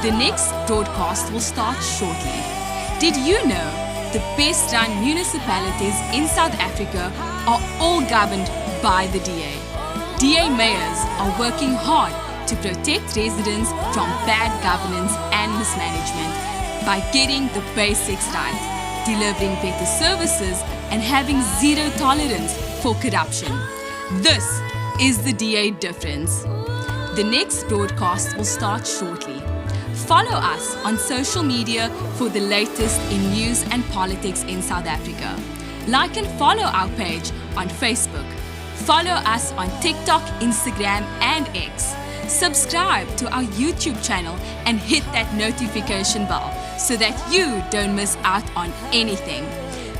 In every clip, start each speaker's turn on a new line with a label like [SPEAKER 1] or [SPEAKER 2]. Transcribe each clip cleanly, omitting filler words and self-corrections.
[SPEAKER 1] The next broadcast will start shortly. Did you know the best run municipalities in South Africa are all governed by the DA? DA mayors are working hard to protect residents from bad governance and mismanagement by getting the basics right, delivering better services and having zero tolerance for corruption. This is the DA difference. The next broadcast will start shortly. Follow us on social media for the latest in news and politics in South Africa. Like and follow our page on Facebook. Follow us on TikTok, Instagram and X. Subscribe to our YouTube channel and hit that notification bell so that you don't miss out on anything.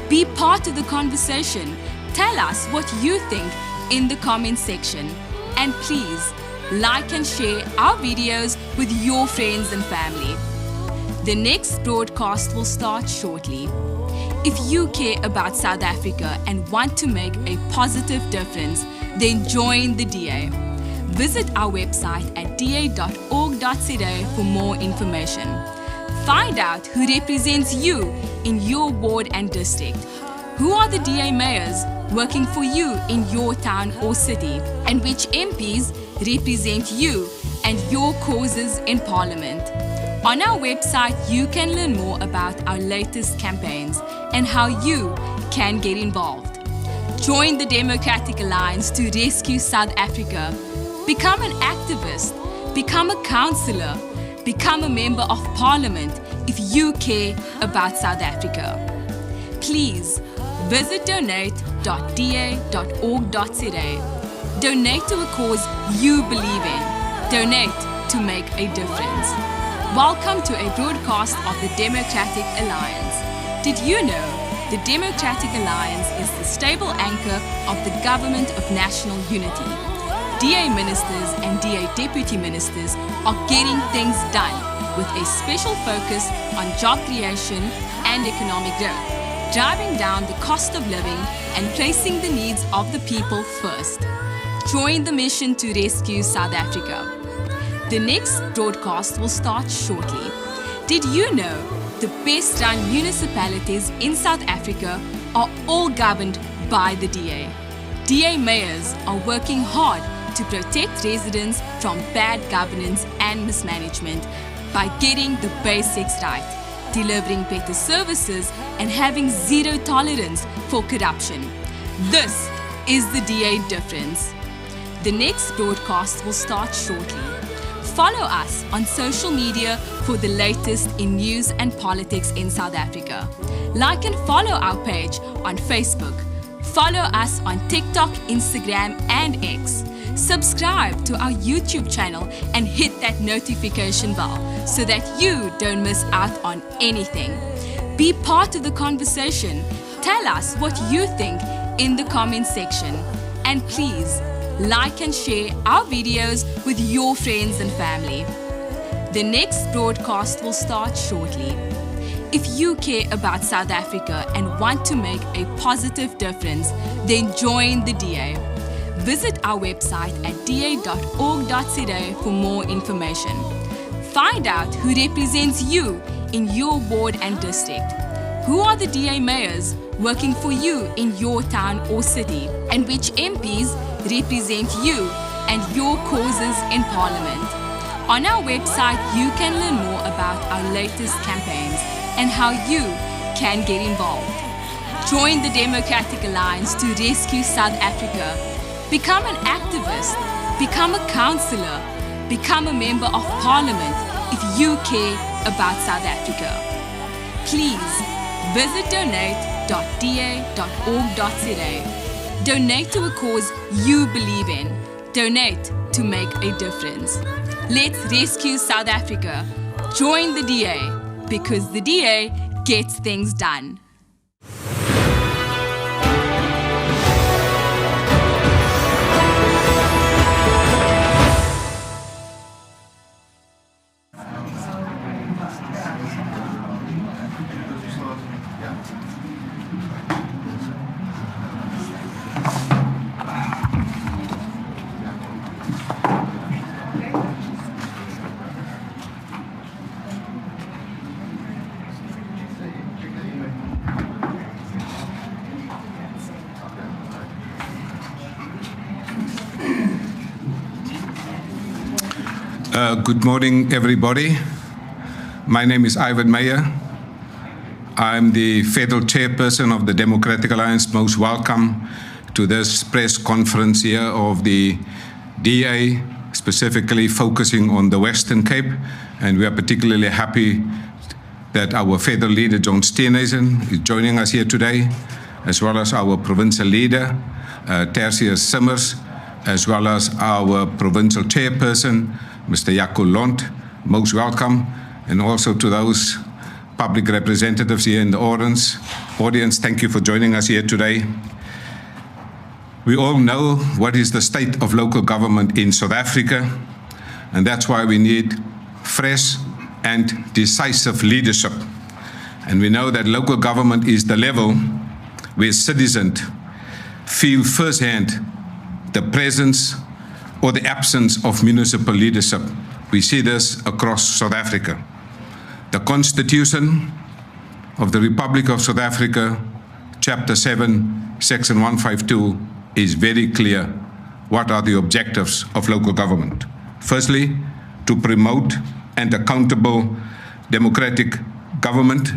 [SPEAKER 1] Be part of the conversation. Tell us what you think in the comment section. And please, like and share our videos with your friends and family. The next broadcast will start shortly. If you care about South Africa and want to make a positive difference, then join the DA. Visit our website at da.org.za for more information. Find out who represents you in your ward and district. Who are the DA mayors working for you in your town or city, and which MPs represent you and your causes in Parliament. On our website, you can learn more about our latest campaigns and how you can get involved. Join the Democratic Alliance to rescue South Africa. Become an activist, become a councillor, become a member of Parliament if you care about South Africa. Please visit donate.da.org.za. Donate to a cause you believe in. Donate to make a difference. Welcome to a broadcast of the Democratic Alliance. Did you know the Democratic Alliance is the stable anchor of the Government of National Unity? DA ministers and DA deputy ministers are getting things done with a special focus on job creation and economic growth, driving down the cost of living and placing the needs of the people first. Join the mission to rescue South Africa. The next broadcast will start shortly. Did you know the best run municipalities in South Africa are all governed by the DA? DA mayors are working hard to protect residents from bad governance and mismanagement by getting the basics right, delivering better services and having zero tolerance for corruption. This is the DA difference. The next broadcast will start shortly. Follow us on social media for the latest in news and politics in South Africa. Like and follow our page on Facebook. Follow us on TikTok, Instagram and X. Subscribe to our YouTube channel and hit that notification bell so that you don't miss out on anything. Be part of the conversation. Tell us what you think in the comment section. And please, like and share our videos with your friends and family. The next broadcast will start shortly. If you care about South Africa and want to make a positive difference, then join the DA. Visit our website at da.org.za for more information. Find out who represents you in your ward and district. Who are the DA mayors working for you in your town or city, and which MPs represent you and your causes in Parliament. On our website, you can learn more about our latest campaigns and how you can get involved. Join the Democratic Alliance to rescue South Africa. Become an activist, become a councillor, become a member of Parliament if you care about South Africa. Please visit donate.da.org.za. Donate to a cause you believe in. Donate to make a difference. Let's rescue South Africa. Join the DA, because the DA gets things done.
[SPEAKER 2] Good morning, everybody. My name is Ivan Meyer. I'm the Federal Chairperson of the Democratic Alliance. Most welcome to this press conference here of the DA, specifically focusing on the Western Cape. And we are particularly happy that our federal leader, John Steenhuisen, is joining us here today, as well as our provincial leader, Tertius Simmers, as well as our provincial chairperson, Mr. Jaco Lont. Most welcome. And also to those public representatives here in the audience, thank you for joining us here today. We all know what is the state of local government in South Africa, and that's why we need fresh and decisive leadership. And we know that local government is the level where citizens feel firsthand the presence or the absence of municipal leadership. We see this across South Africa. The Constitution of the Republic of South Africa, Chapter 7, Section 152, is very clear what are the objectives of local government. Firstly, to promote an accountable democratic government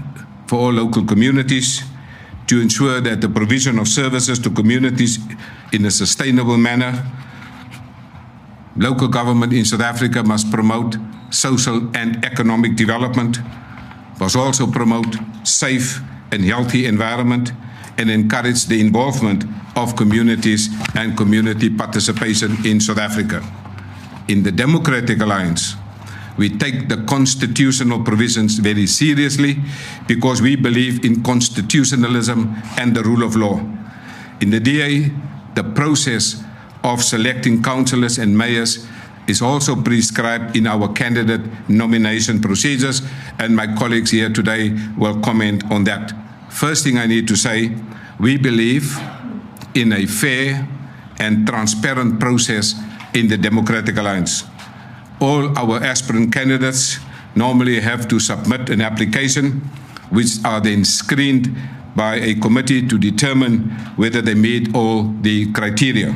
[SPEAKER 2] for all local communities, to ensure that the provision of services to communities in a sustainable manner. Local government in South Africa must promote social and economic development, must also promote safe and healthy environment, and encourage the involvement of communities and community participation in South Africa. In the Democratic Alliance, we take the constitutional provisions very seriously because we believe in constitutionalism and the rule of law. In the DA, the process of selecting councillors and mayors is also prescribed in our candidate nomination procedures, and my colleagues here today will comment on that. First thing I need to say, we believe in a fair and transparent process in the Democratic Alliance. All our aspirant candidates normally have to submit an application, which are then screened by a committee to determine whether they meet all the criteria.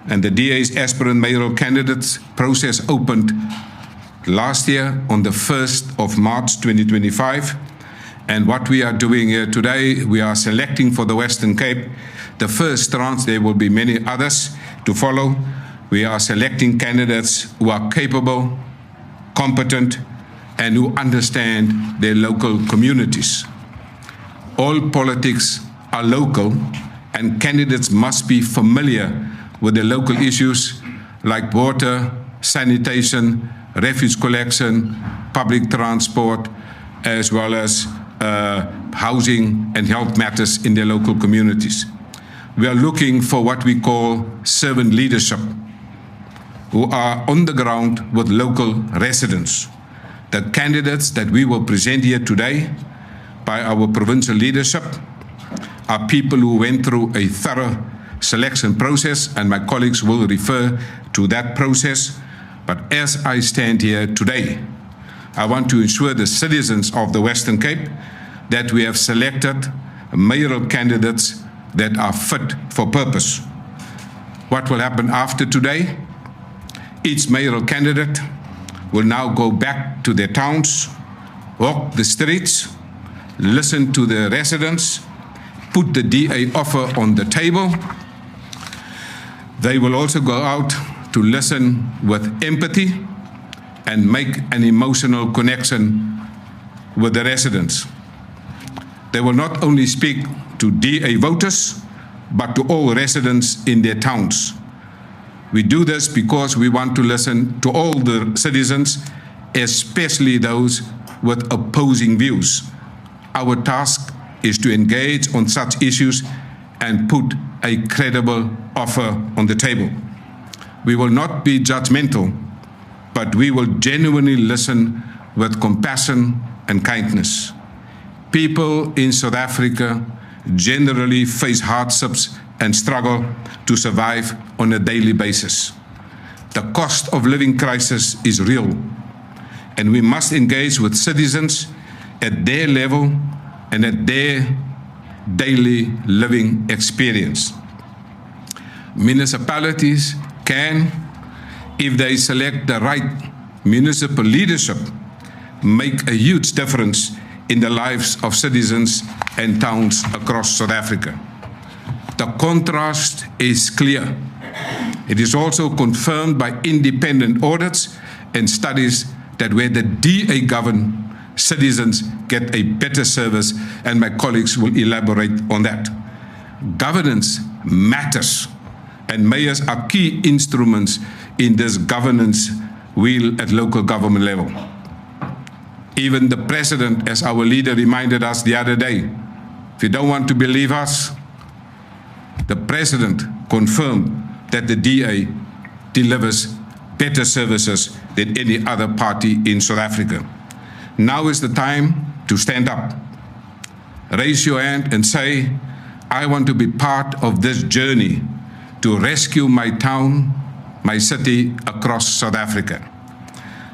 [SPEAKER 2] And the DA's aspirant mayoral candidates process opened last year on the 1st of March 2025. And what we are doing here today, we are selecting for the Western Cape the first tranche. There will be many others to follow. We are selecting candidates who are capable, competent, and who understand their local communities. All politics are local, and candidates must be familiar with the local issues like water, sanitation, refuse collection, public transport, as well as housing and health matters in their local communities. We are looking for what we call servant leadership, who are on the ground with local residents. The candidates that we will present here today by our provincial leadership are people who went through a thorough selection process, and my colleagues will refer to that process. But as I stand here today, I want to ensure the citizens of the Western Cape that we have selected mayoral candidates that are fit for purpose. What will happen after today? Each mayoral candidate will now go back to their towns, walk the streets, listen to the residents, put the DA offer on the table. They will also go out to listen with empathy and make an emotional connection with the residents. They will not only speak to DA voters, but to all residents in their towns. We do this because we want to listen to all the citizens, especially those with opposing views. Our task is to engage on such issues and put a credible offer on the table. We will not be judgmental, but we will genuinely listen with compassion and kindness. People in South Africa generally face hardships and struggle to survive on a daily basis. The cost of living crisis is real, and we must engage with citizens at their level and at their daily living experience. Municipalities can, if they select the right municipal leadership make a huge difference in the lives of citizens and towns across South Africa. The contrast is clear. It is also confirmed by independent audits and studies that where the DA govern, citizens get a better service, and my colleagues will elaborate on that. Governance matters, and mayors are key instruments in this governance wheel at local government level. Even the president, as our leader reminded us the other day, if you don't want to believe us, the president confirmed that the DA delivers better services than any other party in South Africa. Now is the time to stand up. Raise your hand and say, I want to be part of this journey to rescue my town, my city across South Africa.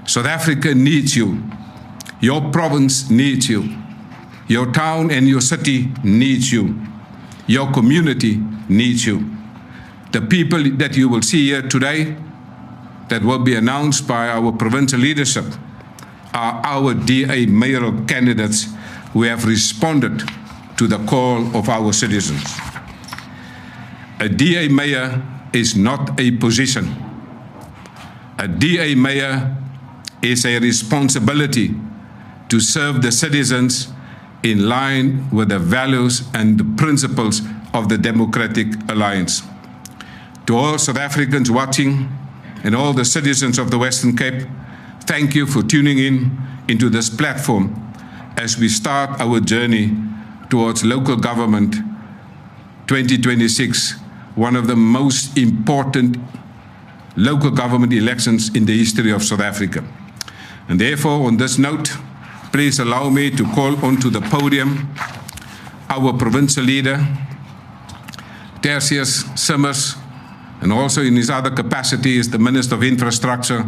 [SPEAKER 2] South Africa needs you. Your province needs you. Your town and your city needs you. Your community needs you. The people that you will see here today that will be announced by our provincial leadership are our DA mayoral candidates who have responded to the call of our citizens. A DA mayor is not a position. A DA mayor is a responsibility to serve the citizens in line with the values and the principles of the Democratic Alliance. To all South Africans watching and all the citizens of the Western Cape, thank you for tuning in into this platform as we start our journey towards local government 2026, one of the most important local government elections in the history of South Africa. And therefore, on this note, please allow me to call onto the podium our provincial leader, Tertius Simmers, and also in his other capacity as the Minister of Infrastructure,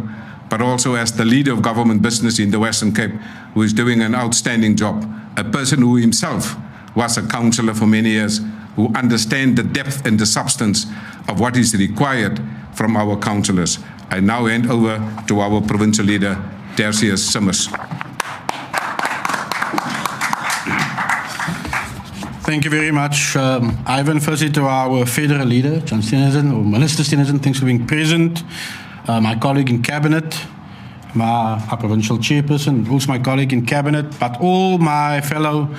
[SPEAKER 2] but also as the leader of government business in the Western Cape, who is doing an outstanding job. A person who himself was a councillor for many years, who understands the depth and the substance of what is required from our councillors. I now hand over to our provincial leader, Tertius Simmers.
[SPEAKER 3] Thank you very much, Ivan. Firstly, to our federal leader, John Steenhuisen, or Minister Steenhuisen, thanks for being present. My colleague in cabinet, our provincial chairperson, also my colleague in cabinet, but all my fellow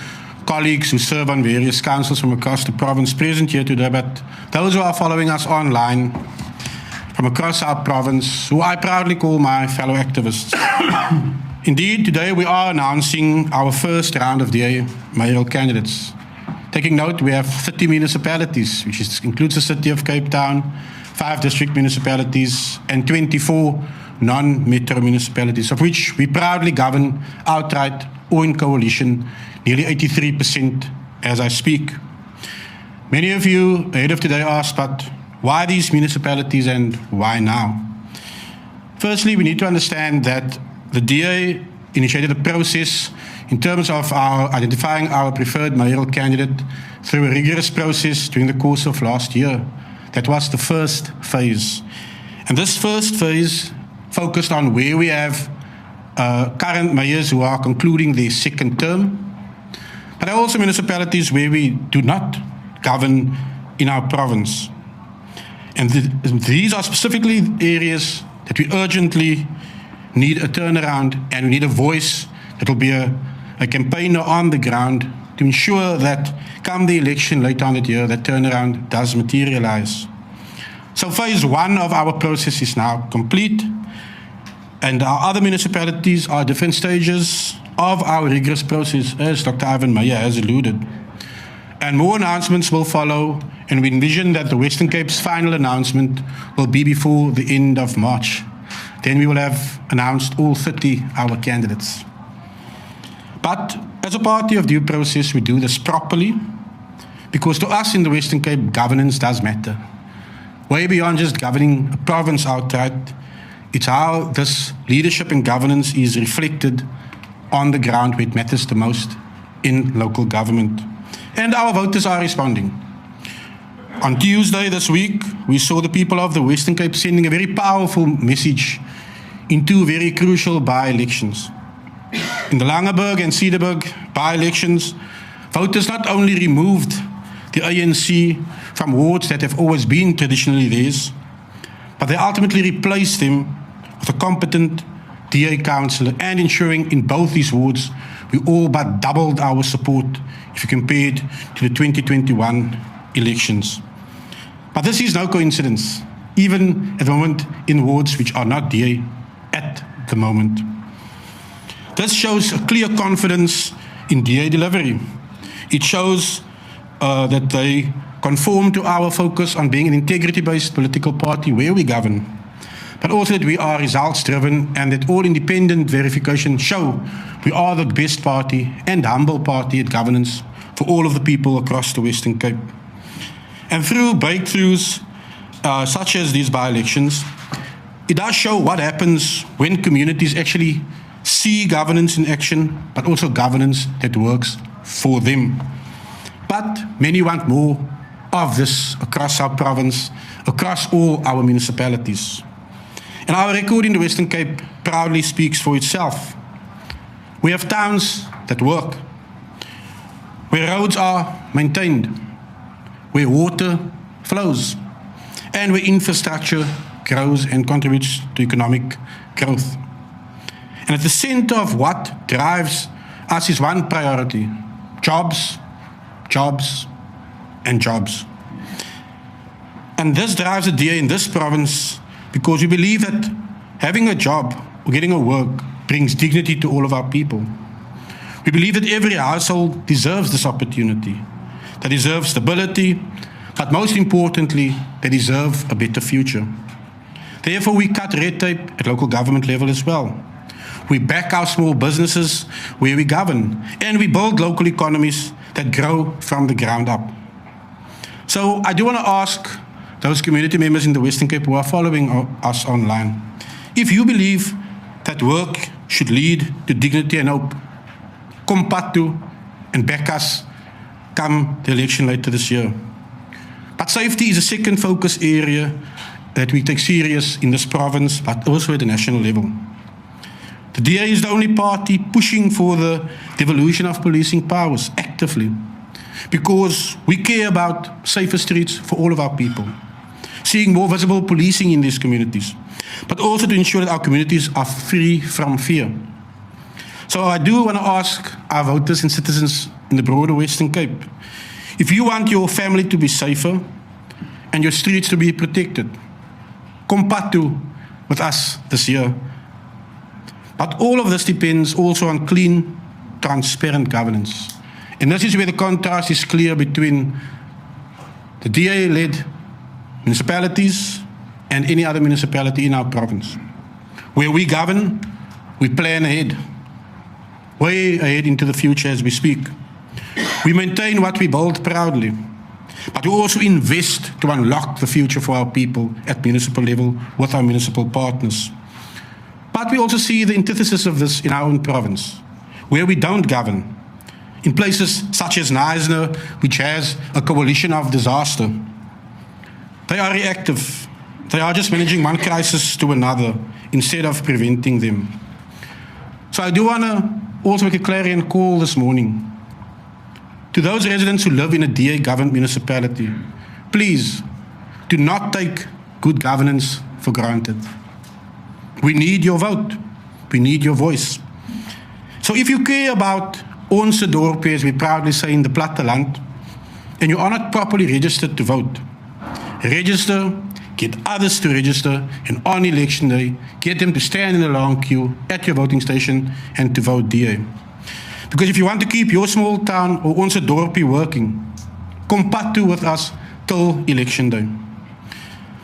[SPEAKER 3] colleagues who serve on various councils from across the province present here today, but those who are following us online from across our province, who I proudly call my fellow activists. Indeed, today we are announcing our first round of DA mayoral candidates. Taking note, we have 30 municipalities, which includes the city of Cape Town, 5 district municipalities, and 24 non-metro municipalities, of which we proudly govern outright or in coalition, nearly 83% as I speak. Many of you ahead of today asked, but why these municipalities and why now? Firstly, we need to understand that the DA initiated a process in terms of our identifying our preferred mayoral candidate through a rigorous process during the course of last year. That was the first phase. And this first phase focused on where we have current mayors who are concluding their second term, but there are also municipalities where we do not govern in our province. And these are specifically areas that we urgently need a turnaround, and we need a voice that will be a campaigner on the ground to ensure that come the election later on that year, that turnaround does materialize. So phase 1 of our process is now complete, and our other municipalities are different stages of our rigorous process, as Dr. Ivan Meyer has alluded. And more announcements will follow, and we envision that the Western Cape's final announcement will be before the end of March. Then we will have announced all 30 our candidates. But as a party of due process, we do this properly, because to us in the Western Cape, governance does matter. Way beyond just governing a province outright, it's how this leadership and governance is reflected on the ground where it matters the most in local government. And our voters are responding. On Tuesday this week, we saw the people of the Western Cape sending a very powerful message in two very crucial by-elections. In the Langeberg and Cedarburg by-elections, voters not only removed the ANC from wards that have always been traditionally theirs, but they ultimately replaced them with a competent DA councillor, and ensuring in both these wards we all but doubled our support if you compare it to the 2021 elections. But this is no coincidence, even at the moment in wards which are not DA at the moment. This shows a clear confidence in DA delivery. It shows that they conform to our focus on being an integrity-based political party where we govern, but also that we are results-driven and that all independent verifications show we are the best party and humble party at governance for all of the people across the Western Cape. And through breakthroughs such as these by-elections, it does show what happens when communities actually see governance in action, but also governance that works for them. But many want more of this across our province, across all our municipalities. And our record in the Western Cape proudly speaks for itself. We have towns that work, where roads are maintained, where water flows, and where infrastructure grows and contributes to economic growth. And at the center of what drives us is one priority: jobs, jobs, and jobs. And this drives the DA in this province because we believe that having a job or getting a work brings dignity to all of our people. We believe that every household deserves this opportunity, that deserves stability, but most importantly, they deserve a better future. Therefore, we cut red tape at local government level as well. We back our small businesses where we govern, and we build local economies that grow from the ground up. So I do want to ask those community members in the Western Cape who are following us online, if you believe that work should lead to dignity and hope, come Patu and back us come the election later this year. But safety is a second focus area that we take serious in this province, but also at the national level. The DA is the only party pushing for the devolution of policing powers actively, because we care about safer streets for all of our people, seeing more visible policing in these communities, but also to ensure that our communities are free from fear. So I do want to ask our voters and citizens in the broader Western Cape, if you want your family to be safer and your streets to be protected, come Patu with us this year. But all of this depends also on clean, transparent governance. And this is where the contrast is clear between the DA-led municipalities and any other municipality in our province. Where we govern, we plan ahead, way ahead into the future as we speak. We maintain what we build proudly, but we also invest to unlock the future for our people at municipal level with our municipal partners. But we also see the antithesis of this in our own province, where we don't govern. In places such as Neisner, which has a coalition of disaster, they are reactive. They are just managing one crisis to another instead of preventing them. So I do want to also make a clarion call this morning to those residents who live in a DA-governed municipality. Please do not take good governance for granted. We need your vote. We need your voice. So if you care about onze dorpie, as we proudly say in the platteland, and you are not properly registered to vote, register, get others to register, and on election day, get them to stand in a long queue at your voting station and to vote DA. Because if you want to keep your small town or onze dorpie working, come Patu with us till election day.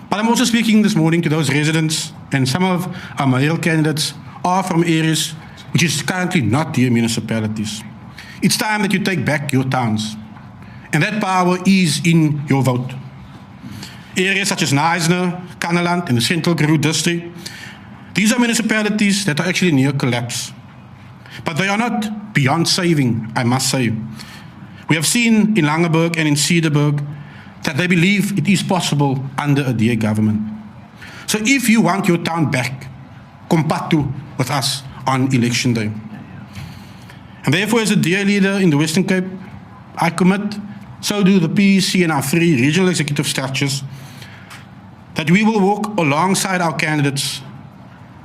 [SPEAKER 3] But I'm also speaking this morning to those residents, and some of our mayoral candidates are from areas which is currently not DA municipalities. It's time that you take back your towns, and that power is in your vote. Areas such as Neisner, Kannaland, and the Central Karoo District, these are municipalities that are actually near collapse. But they are not beyond saving, I must say. We have seen in Langeberg and in Cedarburg that they believe it is possible under a DA government. So if you want your town back, kom pad toe with us on election day. And therefore, as a DA leader in the Western Cape, I commit, so do the PEC and our 3 regional executive structures, that we will walk alongside our candidates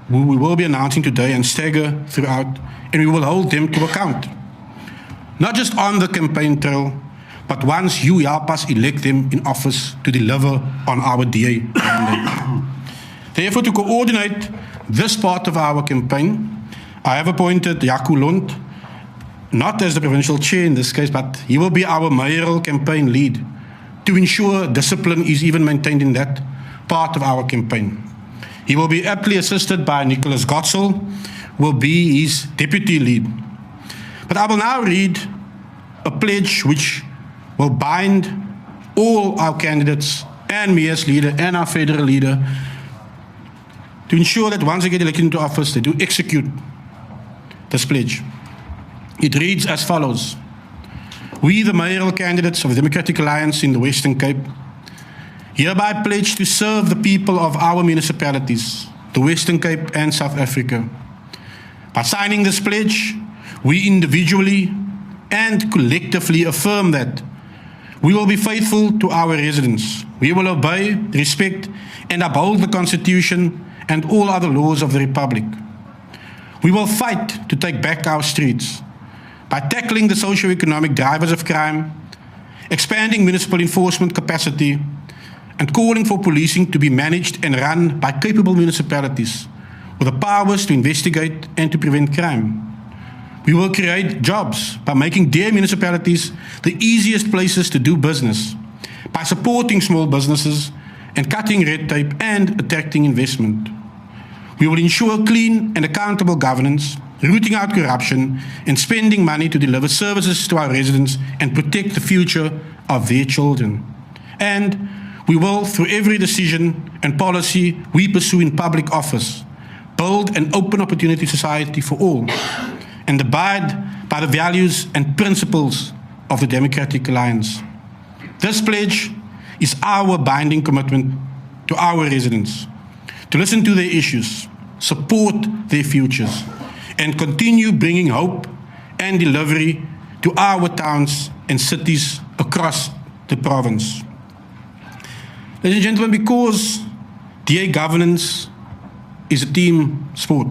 [SPEAKER 3] who we will be announcing today and stagger throughout, and we will hold them to account. Not just on the campaign trail, but once you help us elect them in office to deliver on our DA mandate. Therefore, to coordinate this part of our campaign, I have appointed Jaco Lund, not as the provincial chair in this case, but he will be our mayoral campaign lead to ensure discipline is even maintained in that part of our campaign. He will be aptly assisted by Nicholas Gottsel, who will be his deputy lead. But I will now read a pledge which will bind all our candidates and me as leader and our federal leader to ensure that once they get elected into office, they do execute this pledge. It reads as follows. We, the mayoral candidates of the Democratic Alliance in the Western Cape, hereby pledge to serve the people of our municipalities, the Western Cape and South Africa. By signing this pledge, we individually and collectively affirm that we will be faithful to our residents. We will obey, respect, and uphold the Constitution and all other laws of the Republic. We will fight to take back our streets by tackling the socio-economic drivers of crime, expanding municipal enforcement capacity, and calling for policing to be managed and run by capable municipalities with the powers to investigate and to prevent crime. We will create jobs by making their municipalities the easiest places to do business, by supporting small businesses and cutting red tape and attracting investment. We will ensure clean and accountable governance, rooting out corruption and spending money to deliver services to our residents and protect the future of their children. And we will, through every decision and policy we pursue in public office, build an open opportunity society for all and abide by the values and principles of the Democratic Alliance. This pledge is our binding commitment to our residents, to listen to their issues, support their futures, and continue bringing hope and delivery to our towns and cities across the province. Ladies and gentlemen, because DA governance is a team sport,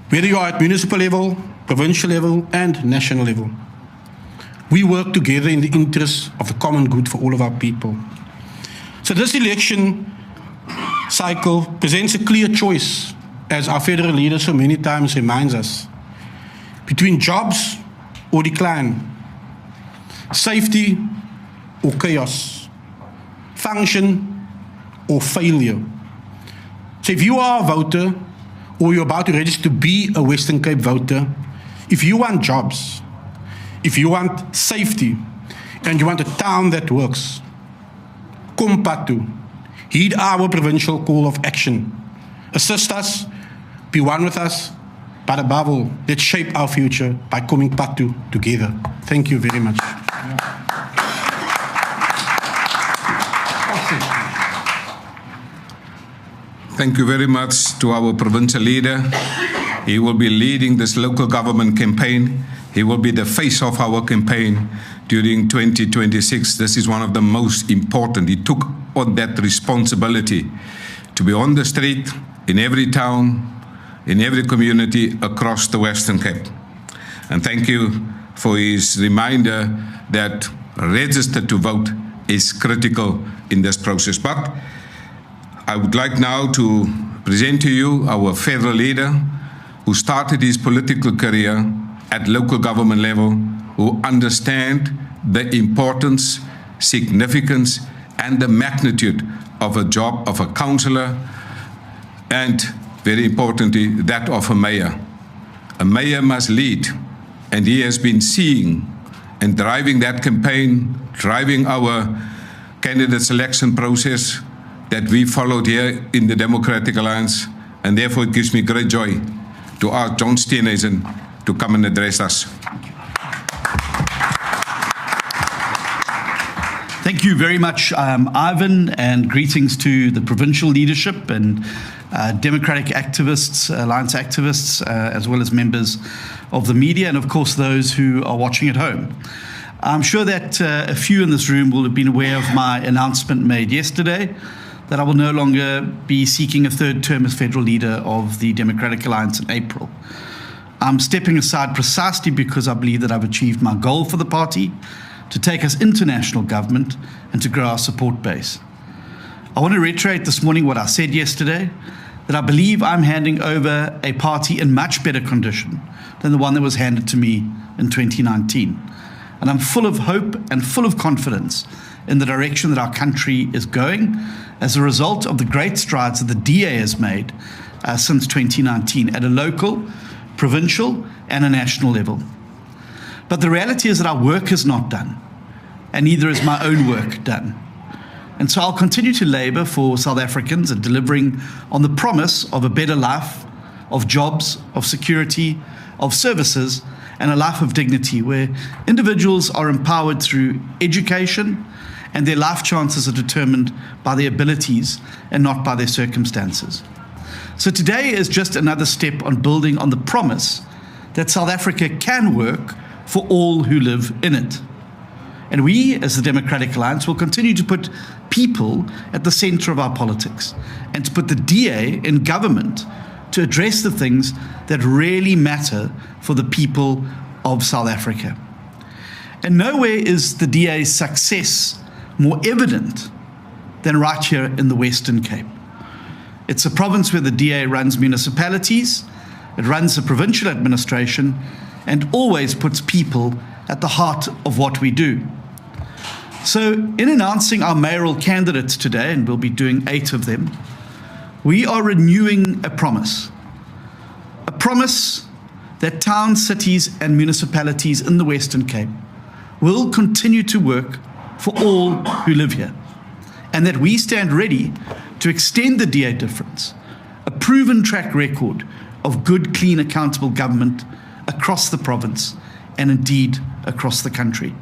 [SPEAKER 3] whether you are at municipal level, provincial level, and national level, we work together in the interests of the common good for all of our people. So this election cycle presents a clear choice, as our federal leader so many times reminds us, between jobs or decline, safety or chaos, function or failure. So if you are a voter or you're about to register to be a Western Cape voter, if you want jobs, if you want safety, and you want a town that works, kom pad toe. Heed our provincial call of action. Assist us, be one with us, but above all, let's shape our future by coming pad toe together. Thank you very much.
[SPEAKER 2] Thank you very much to our provincial leader. He will be leading this local government campaign. He will be the face of our campaign during 2026. This is one of the most important. He took on that responsibility to be on the street, in every town, in every community across the Western Cape. And thank you for his reminder that register to vote is critical in this process. But I would like now to present to you our federal leader who started his political career at local government level, who understand the importance, significance, and the magnitude of a job of a councillor, and very importantly, that of a mayor. A mayor must lead, and he has been seeing and driving that campaign, driving our candidate selection process that we followed here in the Democratic Alliance, and therefore it gives me great joy to ask John Steenhuisen to come and address us.
[SPEAKER 4] Thank you very much, Ivan, and greetings to the provincial leadership and democratic activists, alliance activists, as well as members of the media, and of course those who are watching at home. I'm sure that a few in this room will have been aware of my announcement made yesterday that I will no longer be seeking a third term as federal leader of the Democratic Alliance in April. I'm stepping aside precisely because I believe that I've achieved my goal for the party, to take us into national government and to grow our support base. I want to reiterate this morning what I said yesterday, that I believe I'm handing over a party in much better condition than the one that was handed to me in 2019. And I'm full of hope and full of confidence in the direction that our country is going as a result of the great strides that the DA has made since 2019 at a local, provincial, and a national level. But the reality is that our work is not done, and neither is my own work done. And so I'll continue to labour for South Africans in delivering on the promise of a better life, of jobs, of security, of services, and a life of dignity where individuals are empowered through education and their life chances are determined by their abilities and not by their circumstances. So today is just another step on building on the promise that South Africa can work for all who live in it. And we, as the Democratic Alliance, will continue to put people at the centre of our politics and to put the DA in government to address the things that really matter for the people of South Africa. And nowhere is the DA's success more evident than right here in the Western Cape. It's a province where the DA runs municipalities, it runs the provincial administration, and always puts people at the heart of what we do. So in announcing our mayoral candidates today, and we'll be doing 8 of them, we are renewing a promise that towns, cities, and municipalities in the Western Cape will continue to work for all who live here, and that we stand ready to extend the DA difference, a proven track record of good, clean, accountable government across the province and indeed across the country.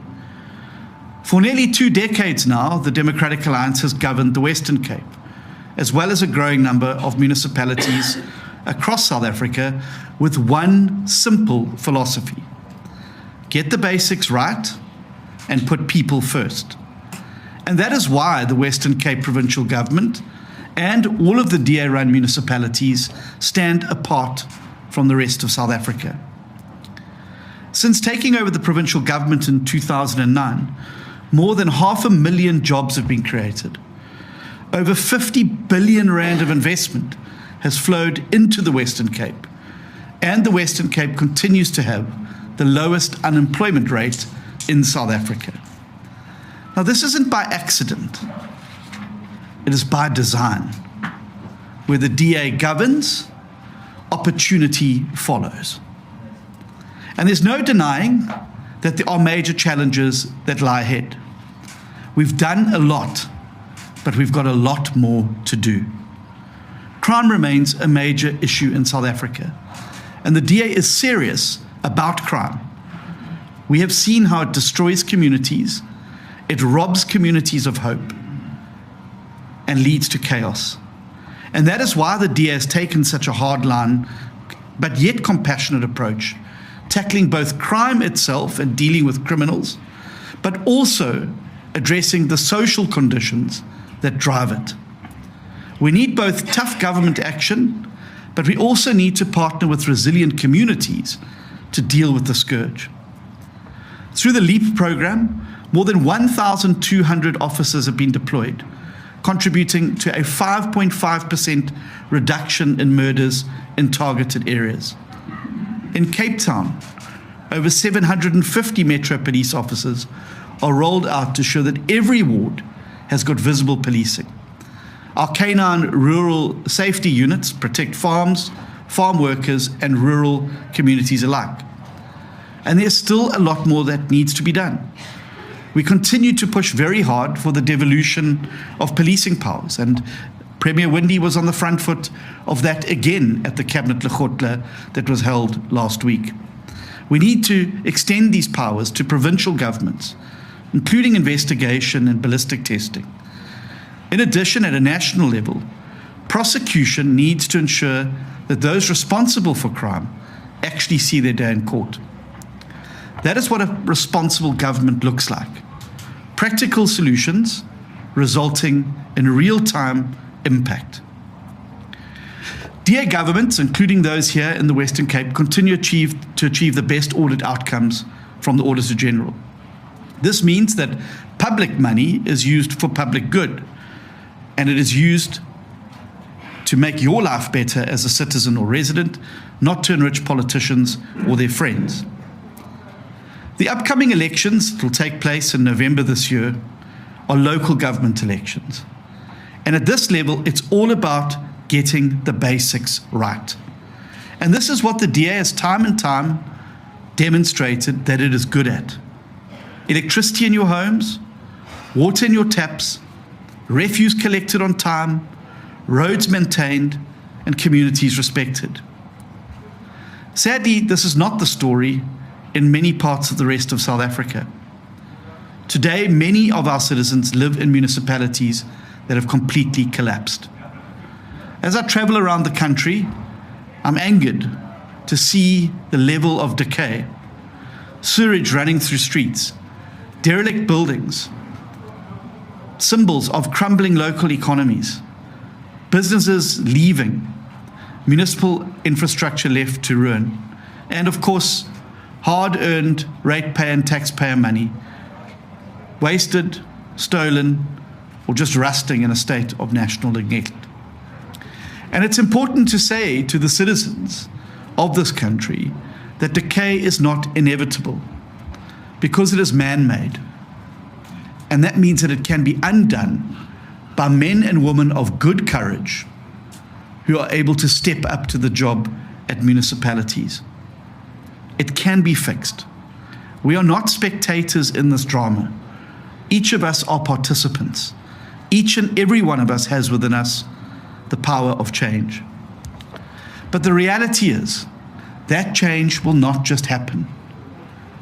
[SPEAKER 4] For nearly 2 decades now, the Democratic Alliance has governed the Western Cape, as well as a growing number of municipalities across South Africa with one simple philosophy: get the basics right and put people first. And that is why the Western Cape Provincial Government and all of the DA-run municipalities stand apart from the rest of South Africa. Since taking over the provincial government in 2009, more than 500,000 jobs have been created. Over 50 billion rand of investment has flowed into the Western Cape, and the Western Cape continues to have the lowest unemployment rate in South Africa. Now, this isn't by accident. It is by design. Where the DA governs, opportunity follows. And there's no denying that there are major challenges that lie ahead. We've done a lot, but we've got a lot more to do. Crime remains a major issue in South Africa, and the DA is serious about crime. We have seen how it destroys communities, it robs communities of hope, and leads to chaos. And that is why the DA has taken such a hard-line, but yet compassionate approach, tackling both crime itself and dealing with criminals, but also addressing the social conditions that drive it. We need both tough government action, but we also need to partner with resilient communities to deal with the scourge. Through the LEAP program, more than 1,200 officers have been deployed, contributing to a 5.5% reduction in murders in targeted areas. In Cape Town, over 750 Metro Police officers are rolled out to ensure that every ward has got visible policing. Our canine rural safety units protect farms, farm workers, and rural communities alike. And there's still a lot more that needs to be done. We continue to push very hard for the devolution of policing powers, and Premier Windey was on the front foot of that again at the Cabinet Lekgotla that was held last week. We need to extend these powers to provincial governments, including investigation and ballistic testing. In addition, at a national level, prosecution needs to ensure that those responsible for crime actually see their day in court. That is what a responsible government looks like. Practical solutions resulting in real-time impact. DA governments, including those here in the Western Cape, continue to achieve the best audit outcomes from the Auditor General. This means that public money is used for public good, and it is used to make your life better as a citizen or resident, not to enrich politicians or their friends. The upcoming elections that will take place in November this year are local government elections. And at this level, it's all about getting the basics right. And this is what the DA has time and time demonstrated that it is good at. Electricity in your homes, water in your taps, refuse collected on time, roads maintained, and communities respected. Sadly, this is not the story in many parts of the rest of South Africa. Today, many of our citizens live in municipalities that have completely collapsed. As I travel around the country, I'm angered to see the level of decay, sewage running through streets, derelict buildings, symbols of crumbling local economies, businesses leaving, municipal infrastructure left to ruin, and of course, hard-earned ratepayer and taxpayer money wasted, stolen, or just rusting in a state of national neglect. And it's important to say to the citizens of this country that decay is not inevitable because it is man-made. And that means that it can be undone by men and women of good courage who are able to step up to the job at municipalities. It can be fixed. We are not spectators in this drama. Each of us are participants. Each and every one of us has within us the power of change. But the reality is that change will not just happen.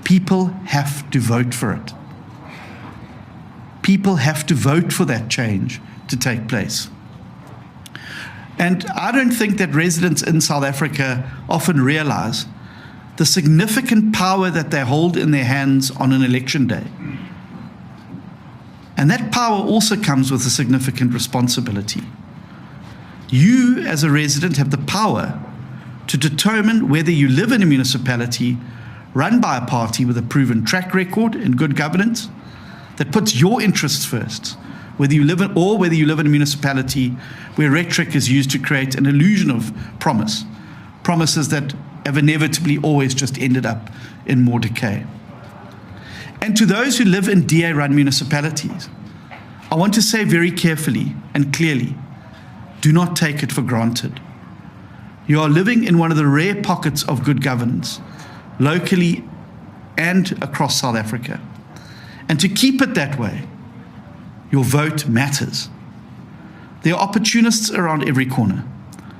[SPEAKER 4] People have to vote for it. People have to vote for that change to take place. And I don't think that residents in South Africa often realize the significant power that they hold in their hands on an election day. And that power also comes with a significant responsibility. You, as a resident, have the power to determine whether you live in a municipality run by a party with a proven track record in good governance that puts your interests first, whether you live in a municipality where rhetoric is used to create an illusion of promises that have inevitably always just ended up in more decay. And to those who live in DA-run municipalities, I want to say very carefully and clearly, do not take it for granted. You are living in one of the rare pockets of good governance, locally and across South Africa. And to keep it that way, your vote matters. There are opportunists around every corner,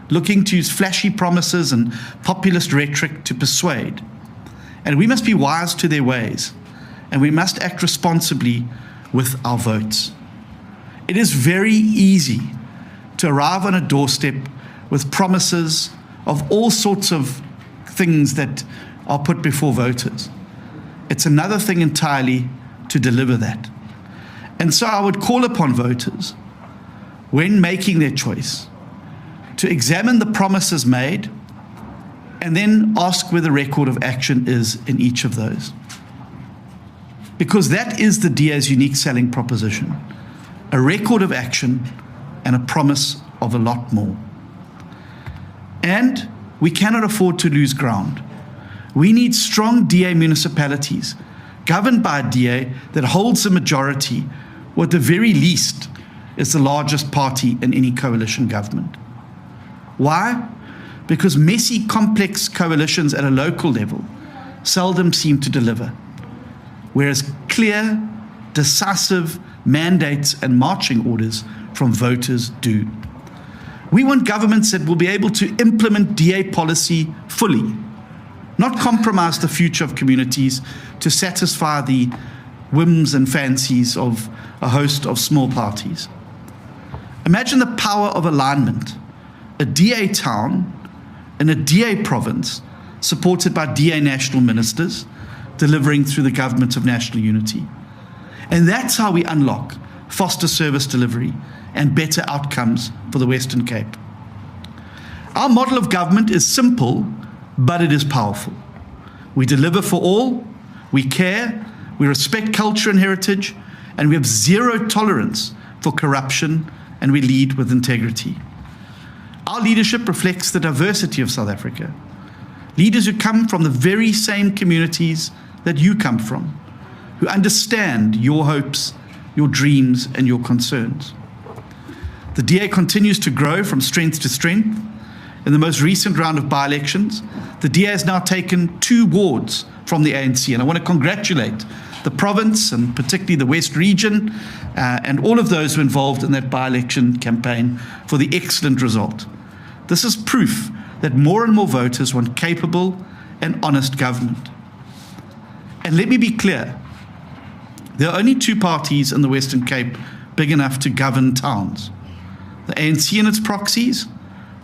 [SPEAKER 4] looking to use flashy promises and populist rhetoric to persuade. And we must be wise to their ways, and we must act responsibly with our votes. It is very easy to arrive on a doorstep with promises of all sorts of things that are put before voters. It's another thing entirely to deliver that. And so I would call upon voters, when making their choice, to examine the promises made and then ask where the record of action is in each of those. Because that is the DA's unique selling proposition, a record of action and a promise of a lot more. And we cannot afford to lose ground. We need strong DA municipalities governed by a DA that holds the majority, or at the very least is the largest party in any coalition government. Why? Because messy, complex coalitions at a local level seldom seem to deliver, whereas clear, decisive mandates and marching orders from voters do. We want governments that will be able to implement DA policy fully, not compromise the future of communities to satisfy the whims and fancies of a host of small parties. Imagine the power of alignment. A DA town in a DA province supported by DA national ministers delivering through the government of national unity. And that's how we unlock foster service delivery and better outcomes for the Western Cape. Our model of government is simple, but it is powerful. We deliver for all, we care, we respect culture and heritage, and we have zero tolerance for corruption, and we lead with integrity. Our leadership reflects the diversity of South Africa. Leaders who come from the very same communities that you come from, who understand your hopes, your dreams, and your concerns. The DA continues to grow from strength to strength. In the most recent round of by-elections, the DA has now taken 2 wards from the ANC, and I want to congratulate the province and particularly the West region and all of those who were involved in that by-election campaign for the excellent result. This is proof that more and more voters want capable and honest government. And let me be clear, there are only 2 parties in the Western Cape big enough to govern towns: the ANC and its proxies,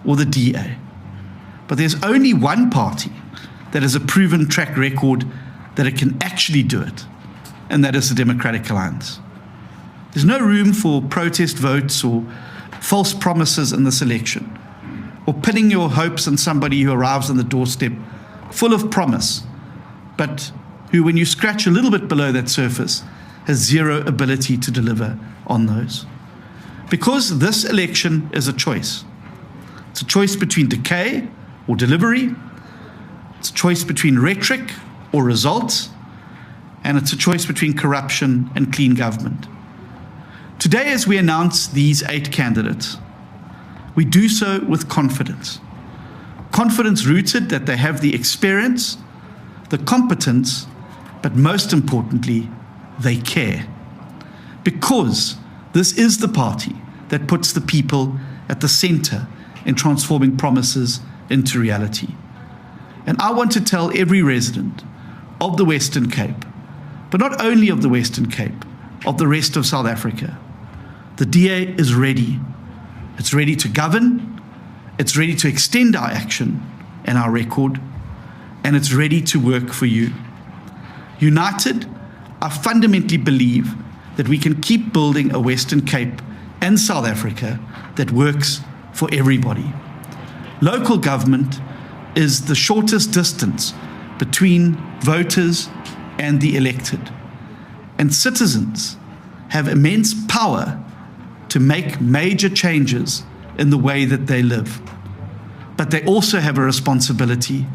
[SPEAKER 4] or the DA. But there's only one party that has a proven track record that it can actually do it, and that is the Democratic Alliance. There's no room for protest votes or false promises in this election, or pinning your hopes on somebody who arrives on the doorstep full of promise, but who, when you scratch a little bit below that surface, has zero ability to deliver on those. Because this election is a choice. It's a choice between decay or delivery. It's a choice between rhetoric or results. And it's a choice between corruption and clean government. Today, as we announce these 8 candidates, we do so with confidence. Confidence rooted that they have the experience, the competence, but most importantly, they care. Because this is the party that puts the people at the center in transforming promises into reality. And I want to tell every resident of the Western Cape, but not only of the Western Cape, of the rest of South Africa, the DA is ready. It's ready to govern, it's ready to extend our action and our record, and it's ready to work for you. United, I fundamentally believe that we can keep building a Western Cape and South Africa that works for everybody. Local government is the shortest distance between voters and the elected. And citizens have immense power to make major changes in the way that they live. But they also have a responsibility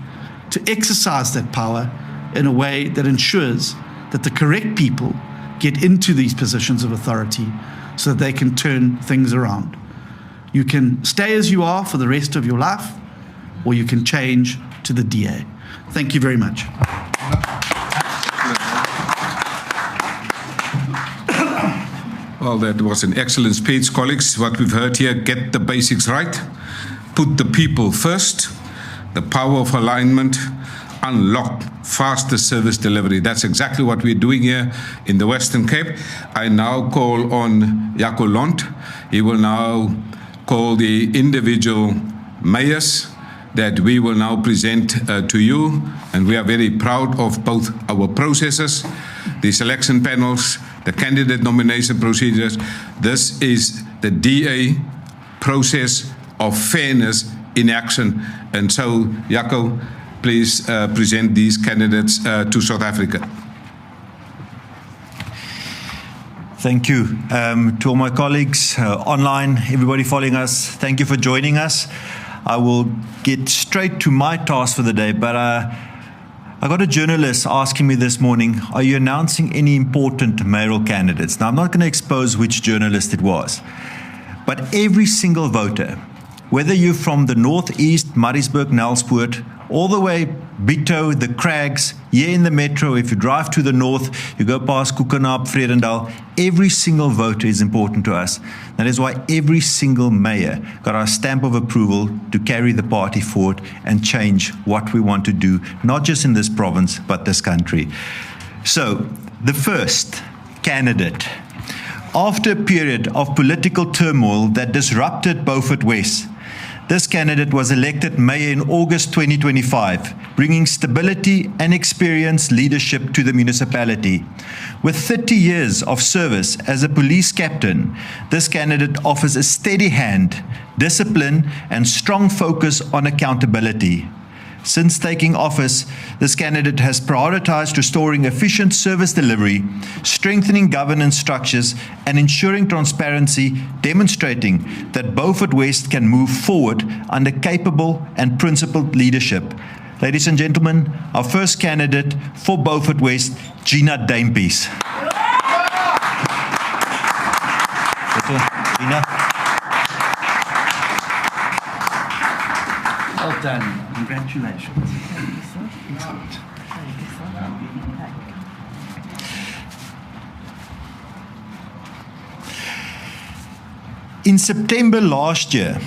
[SPEAKER 4] to exercise that power in a way that ensures that the correct people get into these positions of authority so that they can turn things around. You can stay as you are for the rest of your life, or you can change to the DA. Thank you very much.
[SPEAKER 2] Well, that was an excellent speech, colleagues. What we've heard here, get the basics right, put the people first, the power of alignment, unlock faster service delivery. That's exactly what we're doing here in the Western Cape. I now call on Jaco Lont. He will now call the individual mayors that we will now present to you. And we are very proud of both our processes, the selection panels, the candidate nomination procedures. This is the DA process of fairness in action. And so, Jaco, please present these candidates to South Africa.
[SPEAKER 5] Thank you. To all my colleagues online, everybody following us, thank you for joining us. I will get straight to my task for the day, but I got a journalist asking me this morning, are you announcing any important mayoral candidates? Now, I'm not going to expose which journalist it was, but every single voter, whether you're from the northeast, Maritzburg, Nelspruit, all the way Bito, the Crags, here in the metro, if you drive to the north, you go past Koekenaap, Vredendal, every single voter is important to us. That is why every single mayor got our stamp of approval to carry the party forward and change what we want to do, not just in this province, but this country. So, the first candidate After a period of political turmoil that disrupted Beaufort West, this candidate was elected mayor in August 2025, bringing stability and experienced leadership to the municipality. With 30 years of service as a police captain, this candidate offers a steady hand, discipline, and strong focus on accountability. Since taking office, this candidate has prioritized restoring efficient service delivery, strengthening governance structures, and ensuring transparency, demonstrating that Beaufort West can move forward under capable and principled leadership. Ladies and gentlemen, our first candidate for Beaufort West, Gina Daimpies. Gina.
[SPEAKER 4] Well done. Congratulations.
[SPEAKER 5] In September last year,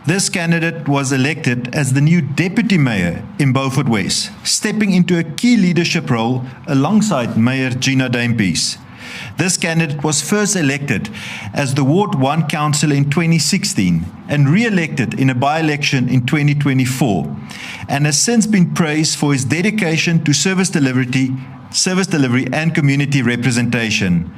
[SPEAKER 5] this candidate was elected as the new deputy mayor in Beaufort West, stepping into a key leadership role alongside Mayor Gina Daimpies. This candidate was first elected as the Ward 1 councillor in 2016 and re-elected in a by-election in 2024, and has since been praised for his dedication to service delivery and community representation.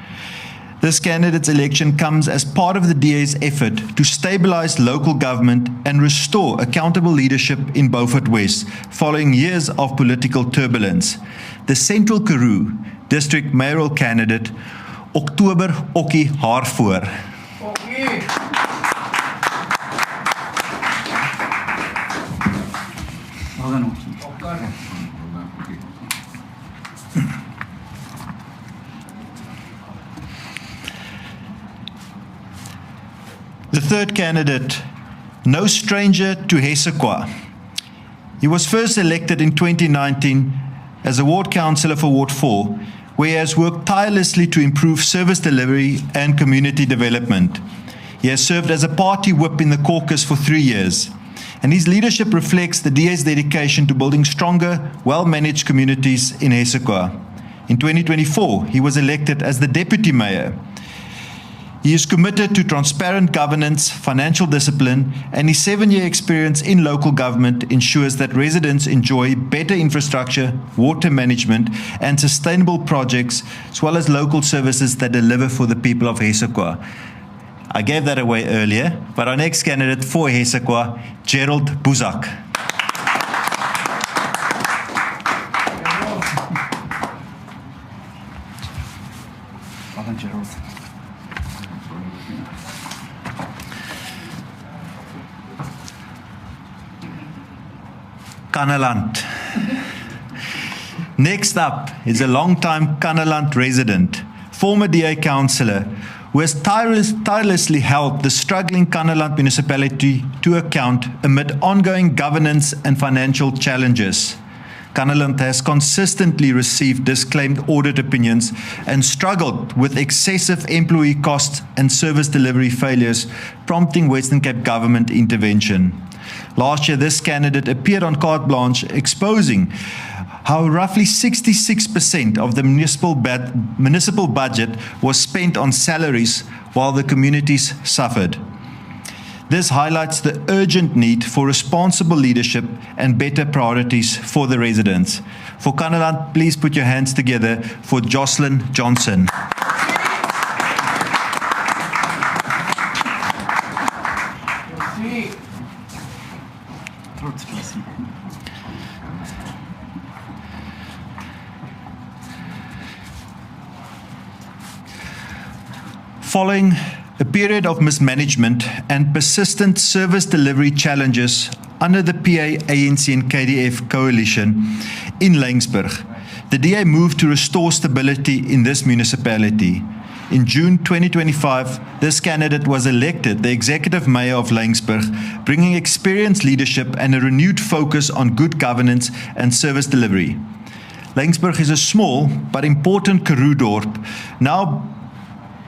[SPEAKER 5] This candidate's election comes as part of the DA's effort to stabilise local government and restore accountable leadership in Beaufort West following years of political turbulence. The Central Karoo District Mayoral candidate, Oktober Okkie Haarvoor.
[SPEAKER 4] Well done, Okkie.
[SPEAKER 5] The third candidate, no stranger to Hesekwa. He was first elected in 2019 as a ward councillor for Ward 4, where he has worked tirelessly to improve service delivery and community development. He has served as a party whip in the caucus for 3 years, and his leadership reflects the DA's dedication to building stronger, well-managed communities in Hesekwa. In 2024, he was elected as the deputy mayor. He is committed to transparent governance, financial discipline, and his 7-year experience in local government ensures that residents enjoy better infrastructure, water management, and sustainable projects, as well as local services that deliver for the people of Hesekwa. I gave that away earlier, but our next candidate for Hesekwa, Gerald Buzak.
[SPEAKER 4] Well done, Gerald.
[SPEAKER 5] Kannaland. Next up is a long-time Kannaland resident, former DA councillor, who has tirelessly helped the struggling Kannaland municipality to account amid ongoing governance and financial challenges. Kannaland has consistently received disclaimed audit opinions and struggled with excessive employee costs and service delivery failures, prompting Western Cape government intervention. Last year, this candidate appeared on Carte Blanche exposing how roughly 66% of the municipal budget was spent on salaries while the communities suffered. This highlights the urgent need for responsible leadership and better priorities for the residents. For Kannaland, please put your hands together for Jocelyn Johnson. Following a period of mismanagement and persistent service delivery challenges under the PA, ANC and KDF coalition in Laingsburg, the DA moved to restore stability in this municipality. In June 2025, this candidate was elected the executive mayor of Laingsburg, bringing experienced leadership and a renewed focus on good governance and service delivery. Laingsburg is a small but important Karoo dorp, now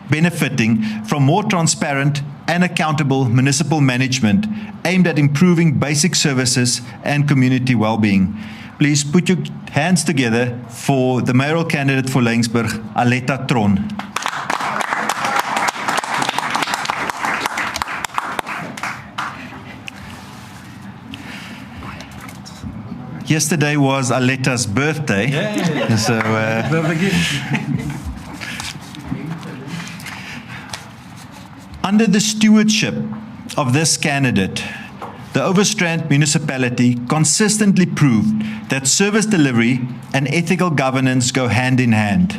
[SPEAKER 5] benefiting from more transparent and accountable municipal management aimed at improving basic services and community well-being. Please put your hands together for the mayoral candidate for Laingsburg, Aletta Tron. yesterday was Aleta's birthday.
[SPEAKER 3] Yeah.
[SPEAKER 5] So, under the stewardship of this candidate, the Overstrand municipality consistently proved that service delivery and ethical governance go hand in hand.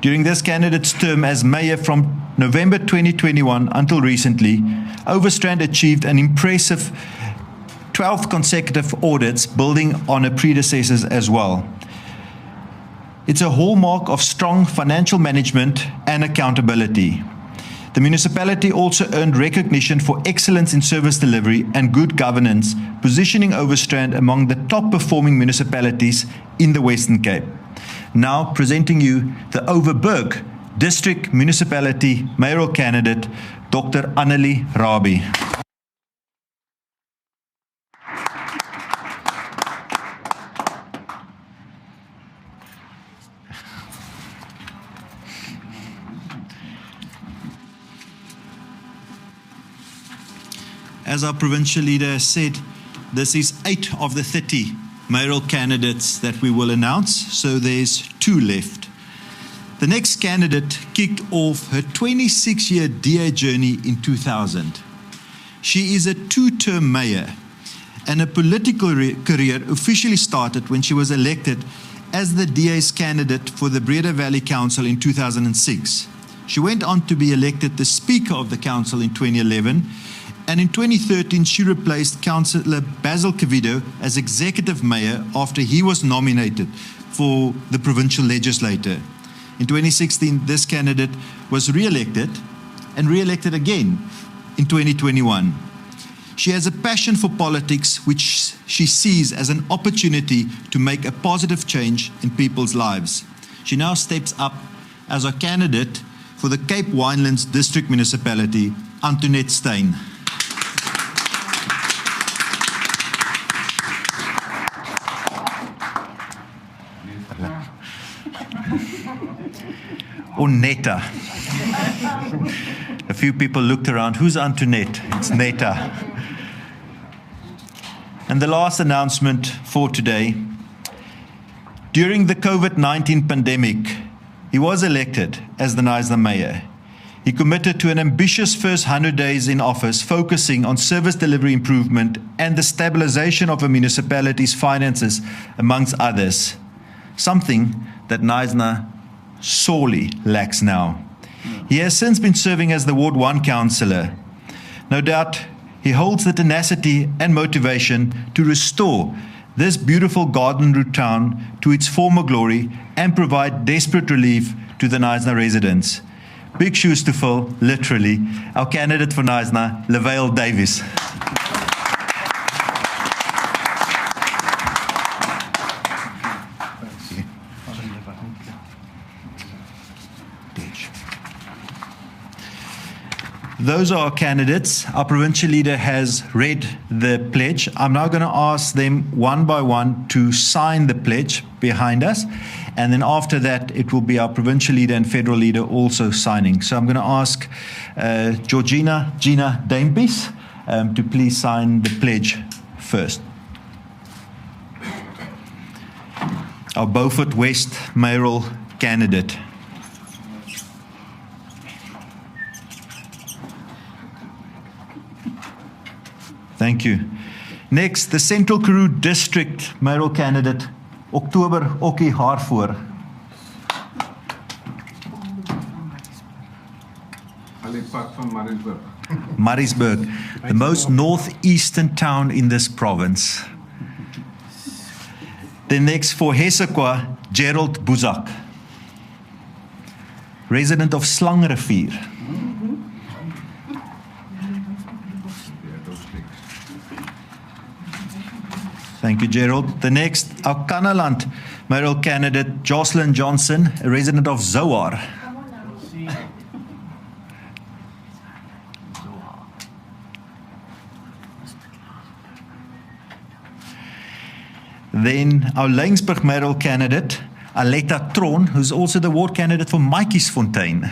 [SPEAKER 5] During this candidate's term as mayor from November 2021 until recently, Overstrand achieved an impressive 12th consecutive audits, building on her predecessors as well. It's a hallmark of strong financial management and accountability. The municipality also earned recognition for excellence in service delivery and good governance, positioning Overstrand among the top performing municipalities in the Western Cape. Now presenting you the Overberg District Municipality Mayoral candidate, Dr. Annelie Rabie. As our provincial leader has said, this is 8 of the 30 mayoral candidates that we will announce, so there's 2 left. The next candidate kicked off her 26-year DA journey in 2000. She is a 2-term mayor, and her political career officially started when she was elected as the DA's candidate for the Breda Valley Council in 2006. She went on to be elected the Speaker of the Council in 2011, and in 2013 she replaced Councillor Basil Cavido as Executive Mayor after he was nominated for the provincial legislature. In 2016, this candidate was re-elected and re-elected again in 2021. She has a passion for politics, which she sees as an opportunity to make a positive change in people's lives. She now steps up as our candidate for the Cape Winelands District Municipality, Antoinette Steyn. Or Netta. A few people looked around. Who's Antoinette? It's Netta. And the last announcement for today. During the COVID-19 pandemic, he was elected as the Knysna mayor. He committed to an ambitious first 100 days in office, focusing on service delivery improvement and the stabilization of a municipality's finances, amongst others. Something that Knysna sorely lacks now. He has since been serving as the Ward 1 councillor. No doubt he holds the tenacity and motivation to restore this beautiful garden route town to its former glory and provide desperate relief to the Knysna residents. Big shoes to fill, literally. Our candidate for Knysna, Lavelle Davies. Those are our candidates. Our provincial leader has read the pledge. I'm now going to ask them one by one to sign the pledge behind us. And then after that, it will be our provincial leader and federal leader also signing. So I'm going to ask Gina Daimpies to please sign the pledge first. Our Beaufort West mayoral candidate. Thank you. Next, the Central Karoo District mayoral candidate, October Okkie Haarvoor. Maritzburg, the most northeastern town in this province. The next for Hessequa, Gerald Buzak, resident of Slangrivier. Thank you, Gerald. The next, our Kannaland mayoral candidate, Jocelyn Johnson, a resident of Zoar. Then our Laingsburg mayoral candidate, Aletta Tron, who's also the ward candidate for Maatjiesfontein.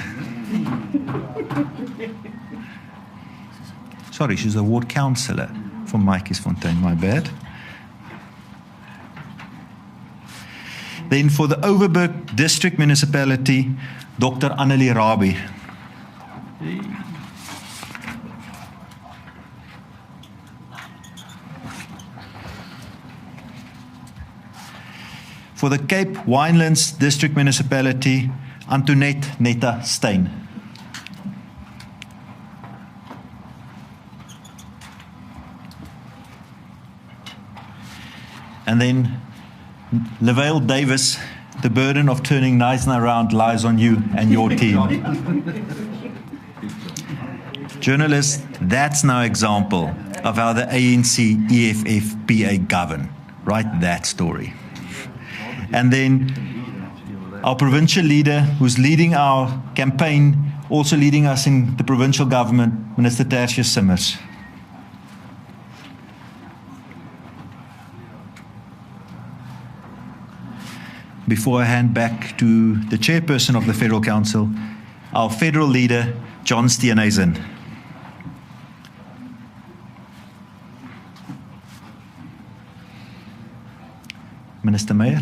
[SPEAKER 5] Sorry, she's a ward councillor for Maatjiesfontein, my bad. Then for the Overberg District Municipality, Dr. Annelie Rabie. For the Cape Winelands District Municipality, Antoinette Netta Steyn. And then Lavelle Davis, the burden of turning Knysna around lies on you and your team. Journalists, that's no example of how the ANC, EFF, PA govern. Write that story. And then our provincial leader who's leading our campaign, also leading us in the provincial government, Minister Tertius Simmers. Before I hand back to the chairperson of the Federal Council, our federal leader, John Steenhuisen. Minister Meyer,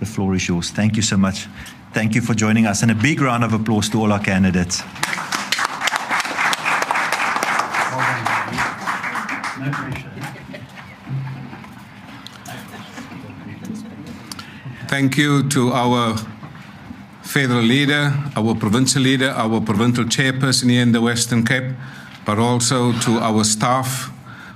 [SPEAKER 5] the floor is yours. Thank you so much. Thank you for joining us, and a big round of applause to all our candidates.
[SPEAKER 2] Thank you to our federal leader, our provincial chairperson here in the Western Cape, but also to our staff.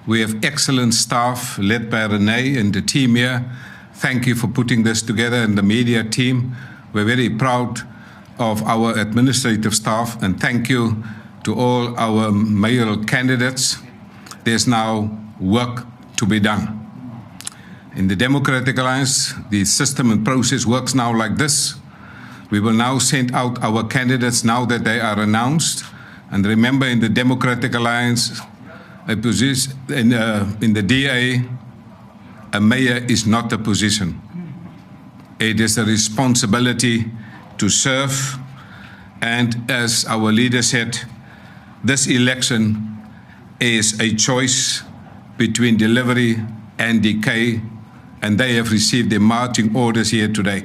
[SPEAKER 2] We have excellent staff led by Renee and the team here. Thank you for putting this together, and the media team. We're very proud of our administrative staff, and thank you to all our mayoral candidates. There's now work to be done. In the Democratic Alliance, the system and process works now like this. We will now send out our candidates now that they are announced. And remember, in the Democratic Alliance, in the DA, a mayor is not a position. It is a responsibility to serve. And as our leader said, this election is a choice between delivery and decay, and they have received their marching orders here today.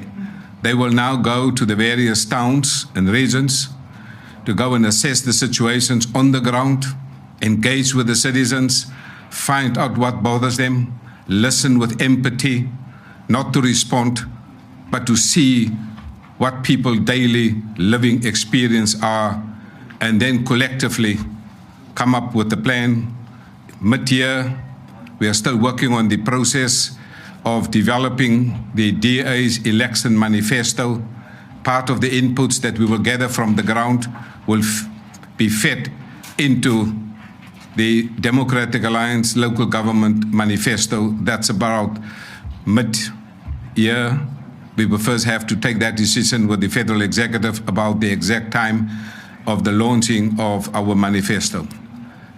[SPEAKER 2] They will now go to the various towns and regions to go and assess the situations on the ground, engage with the citizens, find out what bothers them, listen with empathy, not to respond, but to see what people's daily living experience are, and then collectively come up with a plan. Mid-year, we are still working on the process of developing the DA's election manifesto. Part of the inputs that we will gather from the ground will be fed into the Democratic Alliance Local Government Manifesto. That's about mid-year. We will first have to take that decision with the Federal Executive about the exact time of the launching of our manifesto.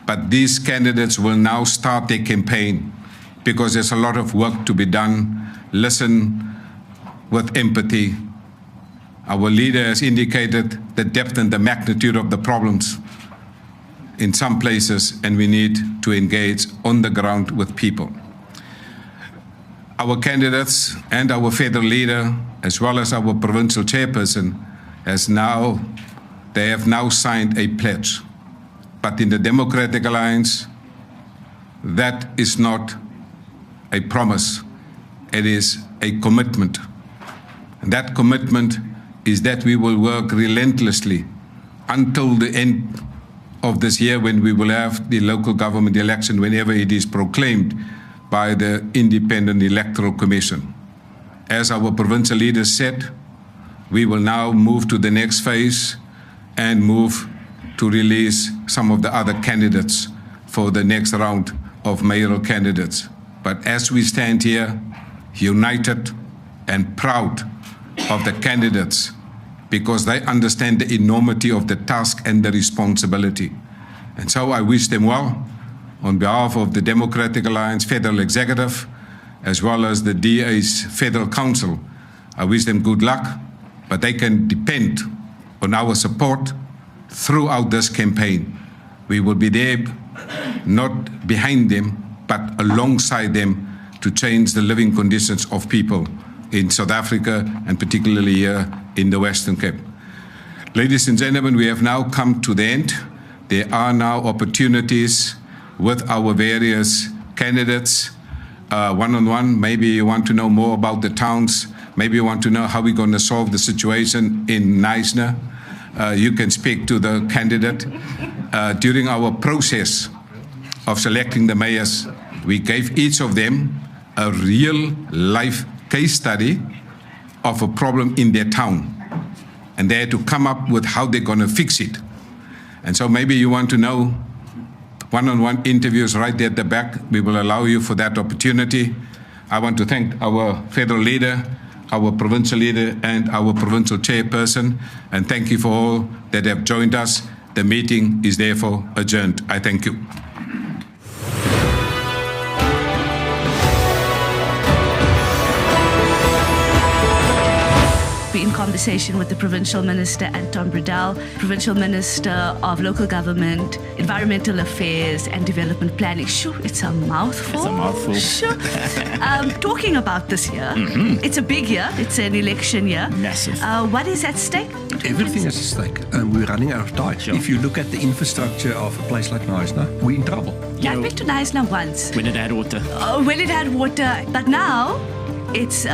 [SPEAKER 2] But these candidates will now start their campaign, because there's a lot of work to be done. Listen with empathy. Our leader has indicated the depth and the magnitude of the problems in some places, and we need to engage on the ground with people. Our candidates and our federal leader, as well as our provincial chairperson, they have now signed a pledge. But in the Democratic Alliance, that is not a promise, it is a commitment. And that commitment is that we will work relentlessly until the end of this year, when we will have the local government election, whenever it is proclaimed by the Independent Electoral Commission. As our provincial leaders said, we will now move to the next phase and move to release some of the other candidates for the next round of mayoral candidates. But as we stand here, united and proud of the candidates, because they understand the enormity of the task and the responsibility. And so I wish them well on behalf of the Democratic Alliance Federal Executive, as well as the DA's Federal Council. I wish them good luck, but they can depend on our support throughout this campaign. We will be there, not behind them, but alongside them, to change the living conditions of people in South Africa and particularly here in the Western Cape. Ladies and gentlemen, we have now come to the end. There are now opportunities with our various candidates, one-on-one. Maybe you want to know more about the towns. Maybe you want to know how we're going to solve the situation in Knysna. You can speak to the candidate. During our process of selecting the mayors, we gave each of them a real-life case study of a problem in their town. And they had to come up with how they're going to fix it. And so maybe you want to know, one-on-one interviews right there at the back. We will allow you for that opportunity. I want to thank our federal leader, our provincial leader, and our provincial chairperson. And thank you for all that have joined us. The meeting is therefore adjourned. I thank you.
[SPEAKER 6] In conversation with the Provincial Minister, Anton Bredell, Provincial Minister of Local Government, Environmental Affairs and Development Planning. Sure, it's a mouthful.
[SPEAKER 7] It's a mouthful.
[SPEAKER 6] Sure. Talking about this year, it's a big year. It's an election year.
[SPEAKER 7] Massive.
[SPEAKER 6] What is at stake?
[SPEAKER 8] Everything is at stake. We're running out of time.
[SPEAKER 7] Sure.
[SPEAKER 8] If you look at the infrastructure of a place like Knysna, we're in trouble.
[SPEAKER 6] Yeah, I've been to Knysna once.
[SPEAKER 7] When it had water.
[SPEAKER 6] When it had water. But now, it's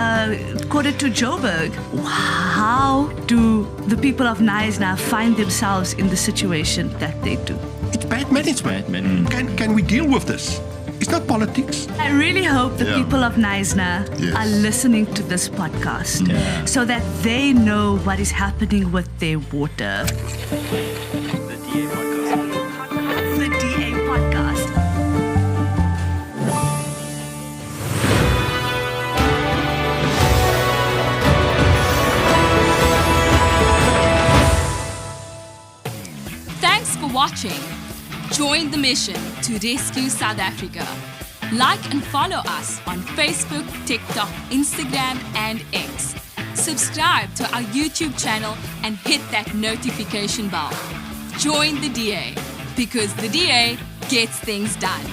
[SPEAKER 6] quarter to Joburg. How do the people of Knysna find themselves in the situation that they do?
[SPEAKER 8] It's bad management. Can we deal with this? It's not politics.
[SPEAKER 6] I really hope the people of Knysna
[SPEAKER 9] Yes.
[SPEAKER 6] are listening to this podcast so that they know what is happening with their water. The DA podcast.
[SPEAKER 1] Thanks for watching. Join the mission to rescue South Africa. Like and follow us on Facebook, TikTok, Instagram, and X. Subscribe to our YouTube channel and hit that notification bell. Join the DA, because the DA gets things done.